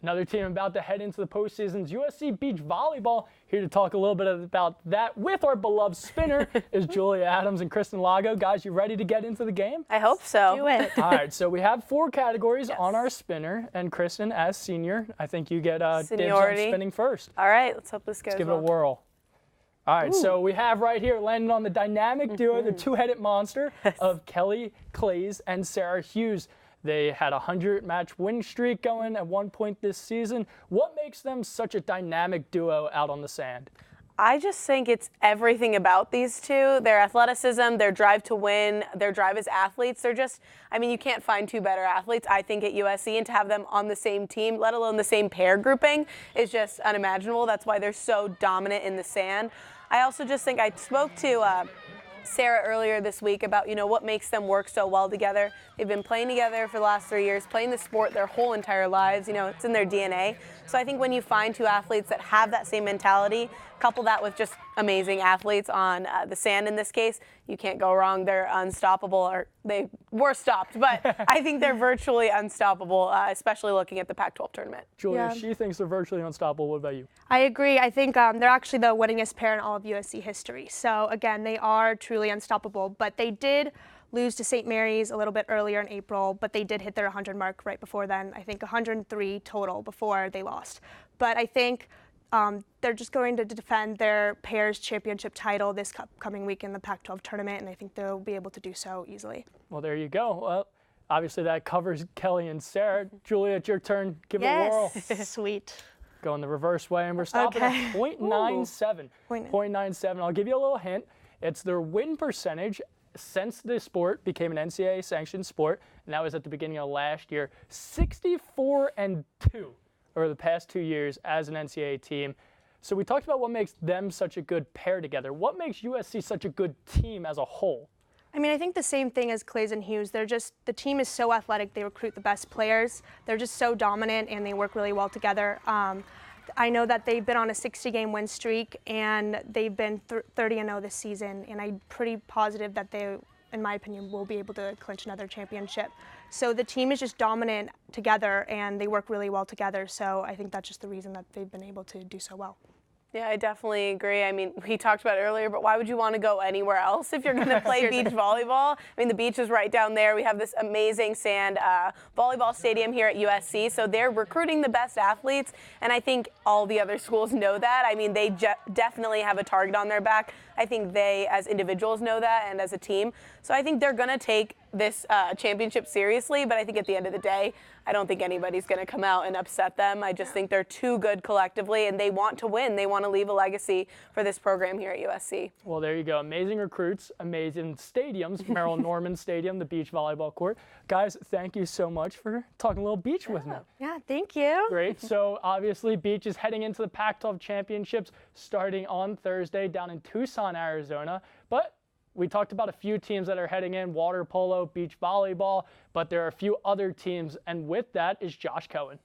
Another team about to head into the postseason is USC Beach Volleyball. Here to talk a little bit about that with our beloved spinner is Julia Adams and Kristen Lago. Guys, you ready to get into the game? I hope so. Do it. All right, so we have 4 categories on our spinner, and Kristen, as senior, I think you get dibs on spinning first. All right, let's hope this goes Let's give it a whirl. All right, so we have right here landing on the dynamic duo, the two-headed monster of Kelly Clays and Sarah Hughes. They had a 100-match win streak going at one point this season. What makes them such a dynamic duo out on the sand? I just think it's everything about these two. Their athleticism, their drive to win, their drive as athletes. They're just, I mean, you can't find 2 better athletes, I think, at USC. And to have them on the same team, let alone the same pair grouping, is just unimaginable. That's why they're so dominant in the sand. I also just think I spoke to Sarah earlier this week about, what makes them work so well together. They've been playing together for the last 3 years, playing the sport their whole entire lives. It's in their DNA. So I think when you find 2 athletes that have that same mentality, couple that with just amazing athletes on the sand in this case, you can't go wrong. They're unstoppable, or they were stopped, but I think they're virtually unstoppable, especially looking at the Pac-12 tournament. Julia, she thinks they're virtually unstoppable. What about you? I agree. I think they're actually the winningest pair in all of USC history. So again, they are truly unstoppable, but they did lose to St. Mary's a little bit earlier in April, but they did hit their 100 mark right before then. I think 103 total before they lost. But I think they're just going to defend their pairs championship title this coming week in the Pac-12 tournament, and I think they'll be able to do so easily. Well, there you go. Well, obviously that covers Kelly and Sarah. Julia, it's your turn. Give it a whirl. Sweet. Going the reverse way, and we're stopping at .97. .97. I'll give you a little hint. It's their win percentage since the sport became an NCAA sanctioned sport, and that was at the beginning of last year. 64-2 over the past 2 years as an NCAA team. So we talked about what makes them such a good pair together. What makes USC such a good team as a whole? I mean, I think the same thing as Clays and Hughes. The team is so athletic. They recruit the best players. They're just so dominant, and they work really well together. I know that they've been on a 60-game win streak, and they've been 30-0 this season, and I'm pretty positive that they, in my opinion, will be able to clinch another championship. So the team is just dominant together, and they work really well together. So I think that's just the reason that they've been able to do so well. Yeah, I definitely agree. I mean, we talked about it earlier, but why would you want to go anywhere else if you're going to play beach volleyball? I mean, the beach is right down there. We have this amazing sand volleyball stadium here at USC, so they're recruiting the best athletes, and I think all the other schools know that. I mean, they definitely have a target on their back. I think they, as individuals, know that, and as a team. So I think they're going to take this championship seriously, but I think at the end of the day, I don't think anybody's going to come out and upset them. I just think they're too good collectively, and they want to win. They want to leave a legacy for this program here at USC. Well, there you go. Amazing recruits, amazing stadiums. Merrill Norman Stadium, the beach volleyball court. Guys, thank you so much for talking a little beach with me. Yeah, thank you. Great. So obviously, Beach is heading into the Pac-12 championships starting on Thursday down in Tucson, Arizona. But we talked about a few teams that are heading in, water polo, beach volleyball, but there are a few other teams, and with that is Josh Cohen.